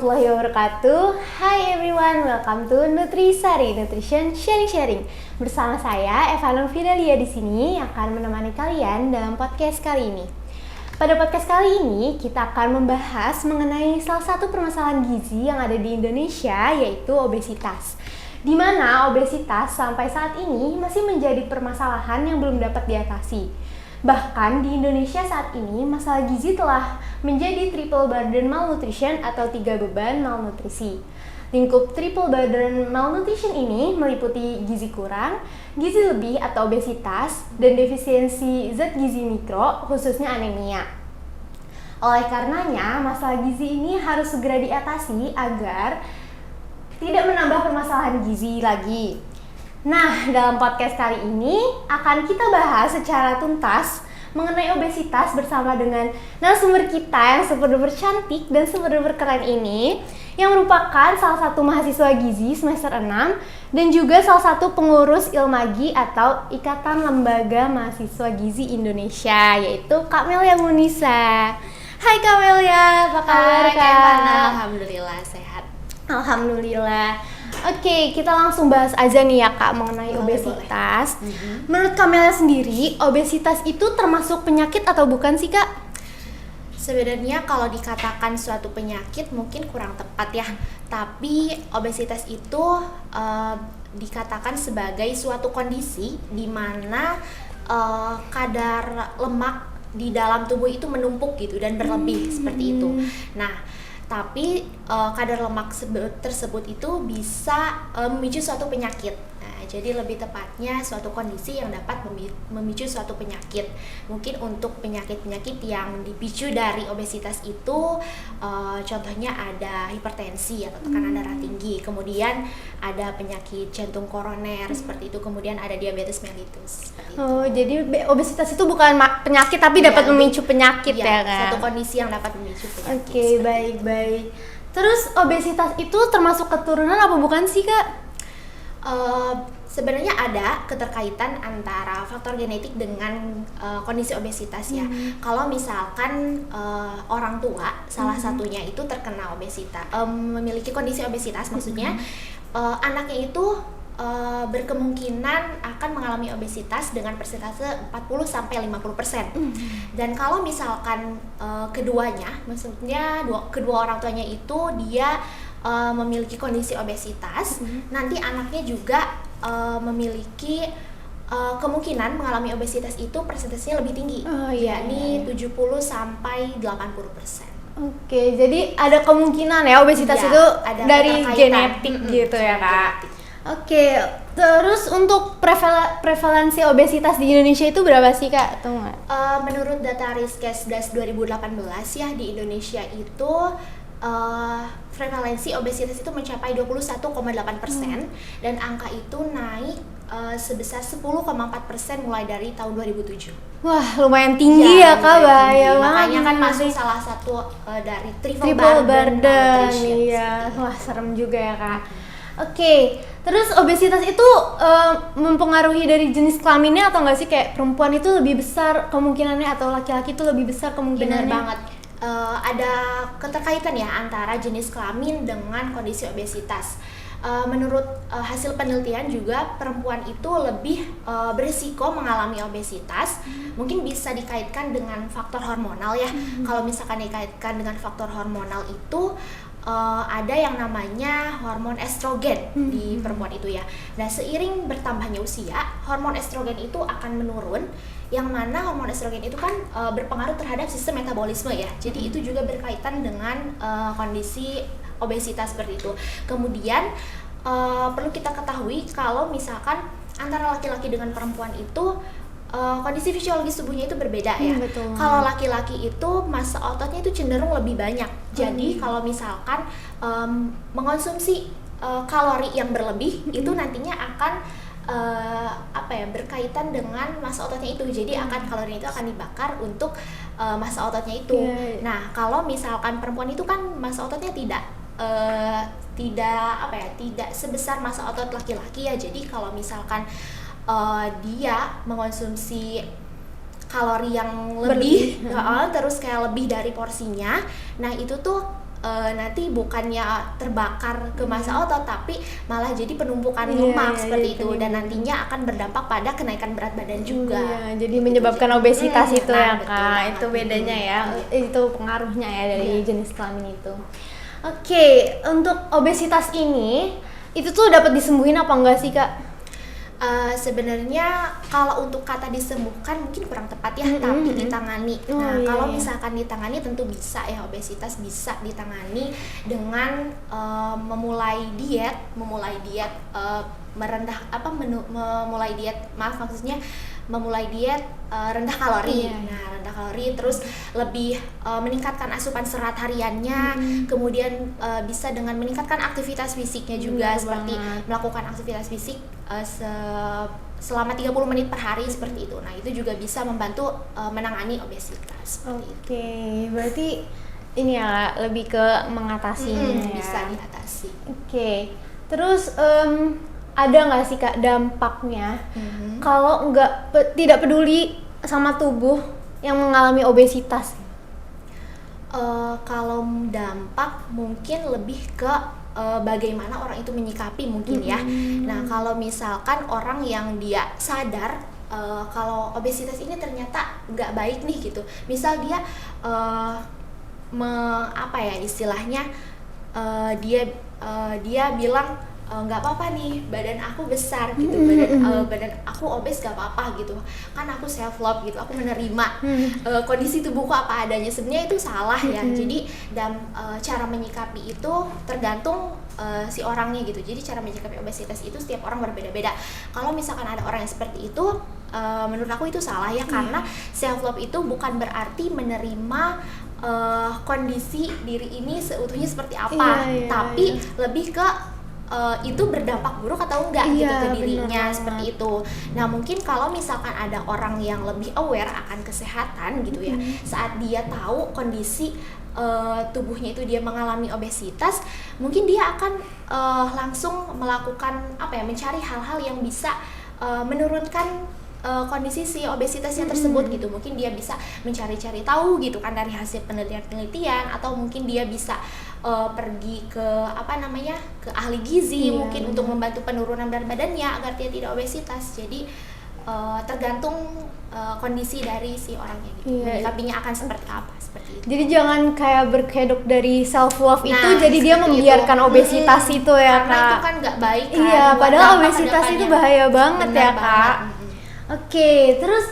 warahmatullahi wabarakatuh. Hi everyone, welcome to Nutrisari Nutrition Sharing. Bersama saya Eva Nur Fidelia di sini akan menemani kalian dalam podcast kali ini. Pada podcast kali ini kita akan membahas mengenai salah satu permasalahan gizi yang ada di Indonesia, yaitu obesitas. Di mana obesitas sampai saat ini masih menjadi permasalahan yang belum dapat diatasi. Bahkan di Indonesia saat ini masalah gizi telah menjadi triple burden malnutrition atau 3 beban malnutrisi. Lingkup triple burden malnutrition ini meliputi gizi kurang, gizi lebih atau obesitas, dan defisiensi zat gizi mikro khususnya anemia. Oleh karenanya masalah gizi ini harus segera diatasi agar tidak menambah permasalahan gizi lagi. Nah, dalam podcast kali ini akan kita bahas secara tuntas mengenai obesitas bersama dengan narasumber kita yang super-duper cantik dan super-duper keren ini, yang merupakan salah satu mahasiswa gizi semester 6 dan juga salah satu pengurus ILMAGI atau Ikatan Lembaga Mahasiswa Gizi Indonesia, yaitu Kak Melia Munisa. Hai Kak Melia, apa kabar Kak? Alhamdulillah sehat. Alhamdulillah. Oke, kita langsung bahas aja nih ya Kak mengenai obesitas. Menurut Kamelia sendiri, obesitas itu termasuk penyakit atau bukan sih Kak? Sebenarnya kalau dikatakan suatu penyakit mungkin kurang tepat ya. Tapi obesitas itu dikatakan sebagai suatu kondisi di mana kadar lemak di dalam tubuh itu menumpuk gitu dan berlebih seperti itu. Nah, tapi kadar lemak tersebut itu bisa memicu suatu penyakit. Nah, jadi lebih tepatnya suatu kondisi yang dapat memicu suatu penyakit. Mungkin untuk penyakit-penyakit yang dipicu dari obesitas itu contohnya ada hipertensi atau tekanan darah tinggi, kemudian ada penyakit jantung koroner seperti itu, kemudian ada diabetes mellitus. Oh, jadi obesitas itu bukan penyakit tapi dapat memicu penyakit ya Kak? Satu kondisi yang dapat memicu penyakit. Oke, baik. Terus obesitas itu termasuk keturunan apa bukan sih Kak? Sebenarnya ada keterkaitan antara faktor genetik dengan kondisi obesitas ya. Kalau misalkan orang tua salah satunya itu terkena obesitas, memiliki kondisi obesitas, maksudnya anaknya itu berkemungkinan akan mengalami obesitas dengan persentase 40-50%. Dan kalau misalkan keduanya, maksudnya kedua orang tuanya itu dia memiliki kondisi obesitas, nanti anaknya juga memiliki kemungkinan mengalami obesitas itu persentasenya lebih tinggi, yakni 70-80%. Oke, jadi ada kemungkinan ya obesitas itu dari genetik gitu ya Kak. Oke, terus untuk prevalensi obesitas di Indonesia itu berapa sih Kak? Menurut data Riskesdas 2018 ya, di Indonesia itu prevalensi obesitas itu mencapai 21,8%, dan angka itu naik sebesar 10,4% mulai dari tahun 2007. Wah, lumayan tinggi ya Kak, bahaya banget. Makanya kan masuk salah satu dari triple burden. Iya, wah serem juga ya Kak. Oke, terus obesitas itu mempengaruhi dari jenis kelaminnya atau enggak sih? Kayak perempuan itu lebih besar kemungkinannya atau laki-laki itu lebih besar kemungkinannya? Benar banget. Ada keterkaitan ya antara jenis kelamin dengan kondisi obesitas. Menurut hasil penelitian juga perempuan itu lebih berisiko mengalami obesitas. Mungkin bisa dikaitkan dengan faktor hormonal ya. Kalau misalkan dikaitkan dengan faktor hormonal itu ada yang namanya hormon estrogen di perempuan itu ya. Nah, seiring bertambahnya usia, hormon estrogen itu akan menurun, yang mana hormon estrogen itu kan berpengaruh terhadap sistem metabolisme ya. Jadi itu juga berkaitan dengan kondisi obesitas seperti itu. Kemudian perlu kita ketahui kalau misalkan antara laki-laki dengan perempuan itu kondisi fisiologis tubuhnya itu berbeda ya. Kalau laki-laki itu massa ototnya itu cenderung lebih banyak. Jadi kalau misalkan mengonsumsi kalori yang berlebih itu nantinya akan berkaitan dengan massa ototnya itu. Jadi kalori itu akan dibakar untuk massa ototnya itu. Nah, kalau misalkan perempuan itu kan massa ototnya tidak sebesar massa otot laki-laki ya. Jadi kalau misalkan dia mengonsumsi kalori yang lebih terus kayak lebih dari porsinya, nah itu tuh nanti bukannya terbakar ke massa otot, tapi malah jadi penumpukan lemak seperti itu, dan nantinya akan berdampak pada kenaikan berat badan juga. Jadi menyebabkan obesitas itu ya betul Kak. banget. Itu bedanya ya. Itu pengaruhnya ya dari jenis kelamin itu. Oke, untuk obesitas ini itu tuh dapat disembuhin apa enggak sih Kak? Sebenarnya kalau untuk kata disembuhkan mungkin kurang tepat ya, tapi ditangani. Kalau misalkan ditangani tentu bisa ya, obesitas bisa ditangani dengan memulai diet memulai diet rendah kalori. Nah, rendah kalori, terus lebih meningkatkan asupan serat hariannya, kemudian bisa dengan meningkatkan aktivitas fisiknya juga, seperti melakukan aktivitas fisik selama 30 menit per hari seperti itu. Nah, itu juga bisa membantu menangani obesitas. Oke, berarti ini ya lebih ke mengatasinya ya. Bisa diatasi. Oke, terus ada nggak sih Kak dampaknya kalau tidak peduli sama tubuh yang mengalami obesitas? Kalau dampak mungkin lebih ke bagaimana orang itu menyikapi mungkin ya. Nah, kalau misalkan orang yang dia sadar kalau obesitas ini ternyata nggak baik nih gitu, misal dia istilahnya dia bilang nggak apa-apa nih badan aku besar gitu, badan aku obes nggak apa-apa gitu, kan aku self love gitu, aku menerima kondisi tubuhku apa adanya. Sebenarnya itu salah ya. Jadi cara menyikapi itu tergantung si orangnya gitu. Jadi cara menyikapi obesitas itu setiap orang berbeda-beda. Kalau misalkan ada orang yang seperti itu, menurut aku itu salah ya, karena self love itu bukan berarti menerima kondisi diri ini seutuhnya seperti apa, tapi lebih ke itu berdampak buruk atau enggak gitu ke dirinya, seperti itu. Nah, mungkin kalau misalkan ada orang yang lebih aware akan kesehatan gitu ya, saat dia tahu kondisi tubuhnya itu dia mengalami obesitas, mungkin dia akan langsung melakukan mencari hal-hal yang bisa menurunkan kondisi si obesitasnya tersebut gitu. Mungkin dia bisa mencari-cari tahu gitu kan dari hasil penelitian, atau mungkin dia bisa pergi ke ke ahli gizi mungkin untuk membantu penurunan berat badannya agar dia tidak obesitas. Jadi tergantung kondisi dari si orangnya gitu. Menyikapinya akan seperti apa, seperti itu. Jadi jangan kayak berkedok dari self love itu jadi dia membiarkan obesitas itu ya Kak. Karena itu kan nggak baik kan. Iya, padahal obesitas itu bahaya banget ya Kak. Oke, terus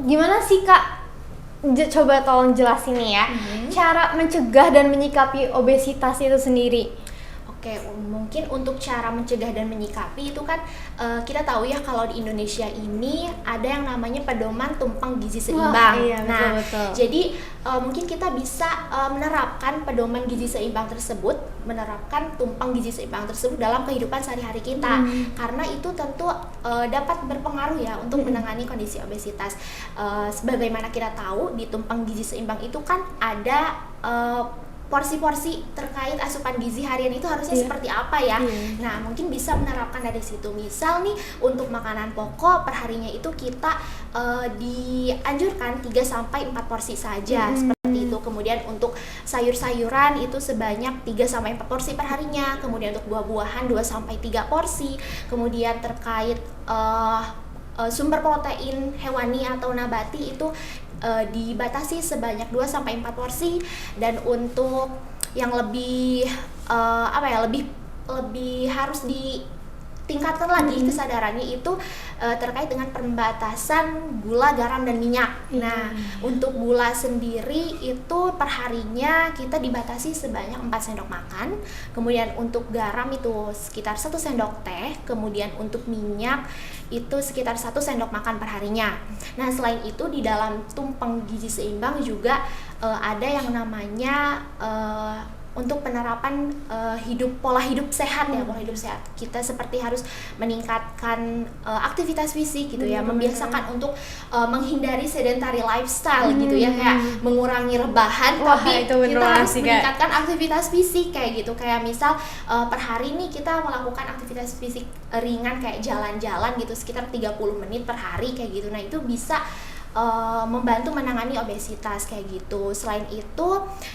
gimana sih Kak? Coba tolong jelasin nih ya, cara mencegah dan menyikapi obesitas itu sendiri. Oke, mungkin untuk cara mencegah dan menyikapi itu kan kita tahu ya kalau di Indonesia ini ada yang namanya pedoman tumpang gizi seimbang. Betul. Jadi mungkin kita bisa menerapkan pedoman gizi seimbang tersebut, menerapkan tumpang gizi seimbang tersebut dalam kehidupan sehari-hari kita, karena itu tentu dapat berpengaruh ya untuk menangani kondisi obesitas. Sebagaimana kita tahu di tumpang gizi seimbang itu kan ada porsi-porsi terkait asupan gizi harian itu harusnya seperti apa ya. Nah, mungkin bisa menerapkan dari situ. Misal nih, untuk makanan pokok perharinya itu kita dianjurkan 3-4 porsi saja, seperti itu. Kemudian untuk sayur-sayuran itu sebanyak 3-4 porsi perharinya. Kemudian untuk buah-buahan 2-3 porsi. Kemudian terkait sumber protein hewani atau nabati itu dibatasi sebanyak 2-4 porsi. Dan untuk yang lebih lebih harus ditingkatkan lagi kesadarannya itu terkait dengan pembatasan gula, garam, dan minyak. Nah, untuk gula sendiri itu perharinya kita dibatasi sebanyak 4 sendok makan. Kemudian untuk garam itu sekitar 1 sendok teh. Kemudian untuk minyak itu sekitar 1 sendok makan perharinya. Nah, selain itu di dalam tumpang gizi seimbang juga ada yang namanya untuk penerapan pola hidup sehat ya, pola hidup sehat. Kita seperti harus meningkatkan aktivitas fisik gitu ya, membiasakan untuk menghindari sedentary lifestyle gitu ya, kayak mengurangi rebahan, tapi kita harus meningkatkan aktivitas fisik kayak gitu. Kayak misal per hari nih kita melakukan aktivitas fisik ringan kayak jalan-jalan gitu sekitar 30 menit per hari kayak gitu. Nah, itu bisa membantu menangani obesitas kayak gitu. Selain itu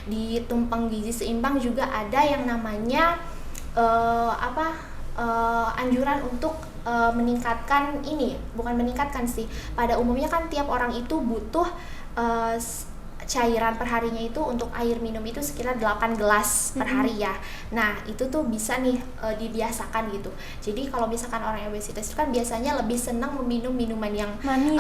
di tumpeng gizi seimbang juga ada yang namanya anjuran untuk meningkatkan ini, bukan meningkatkan sih, pada umumnya kan tiap orang itu butuh cairan perharinya itu untuk air minum itu sekitar 8 gelas per hari ya. Nah itu tuh bisa nih dibiasakan gitu. Jadi kalau misalkan orang yang obesitas itu kan biasanya lebih senang meminum minuman yang manis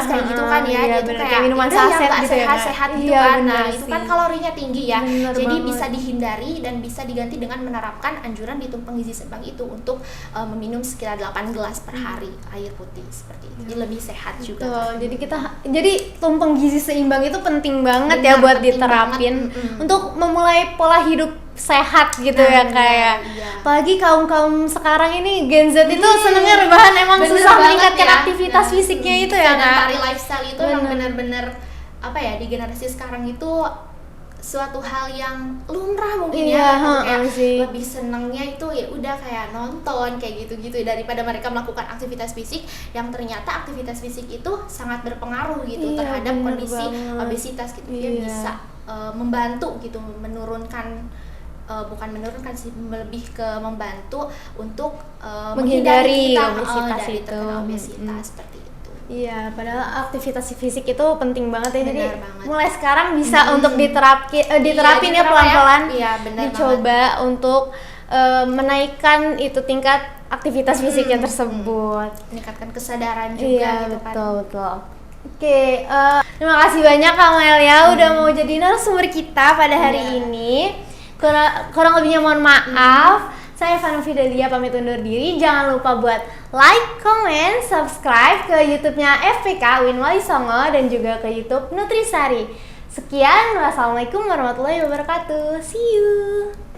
kayak gitu kan ya. Iya, Dia tuh bener, kayak minuman udah yang saset nggak gitu ya, sehat-sehat gitu iya, kan. Nah bener itu sih. kan kalorinya tinggi ya. Bener Jadi banget. bisa dihindari dan bisa diganti dengan menerapkan anjuran di tumpeng gizi seimbang itu untuk meminum sekitar 8 gelas per hari air putih seperti itu. Jadi lebih sehat juga. Betul. Jadi tumpeng gizi seimbang itu penting banget Benar, ya buat penting diterapin banget. untuk memulai pola hidup sehat gitu ya Benar, kayak. iya. Apalagi kaum sekarang ini Gen Z itu senengnya rebahan, emang Bener susah banget meningkatkan ya. aktivitas fisiknya itu ya Kak. Sedentary lifestyle itu emang Bener. benar-benar di generasi sekarang itu suatu hal yang lumrah mungkin Iya, ya, kayak sih. lebih senengnya itu ya udah kayak nonton kayak gitu-gitu daripada mereka melakukan aktivitas fisik yang ternyata aktivitas fisik itu sangat berpengaruh gitu Iya, terhadap bener kondisi banget. obesitas gitu. Dia Iya. bisa membantu gitu menurunkan bukan menurunkan sih, lebih ke membantu untuk Menghindari kita obesitas dari itu. terkena obesitas seperti itu. Iya, padahal aktivitas fisik itu penting banget ya. Jadi Benar banget. mulai sekarang bisa untuk diterapin ya diterapin ya. pelan-pelan. Iya, benar Dicoba untuk menaikkan itu tingkat aktivitas fisiknya tersebut. Meningkatkan kesadaran juga Iya, gitu kan. betul. Oke, terima kasih banyak Kak Mel ya udah mau jadi narasumber kita pada hari ini. Kurang lebihnya mohon maaf. Saya Fanu Fidelia pamit undur diri. Jangan lupa buat like, comment, subscribe ke YouTube-nya FPK Win Wali Songo dan juga ke YouTube Nutrisari. Sekian, wassalamualaikum warahmatullahi wabarakatuh. See you.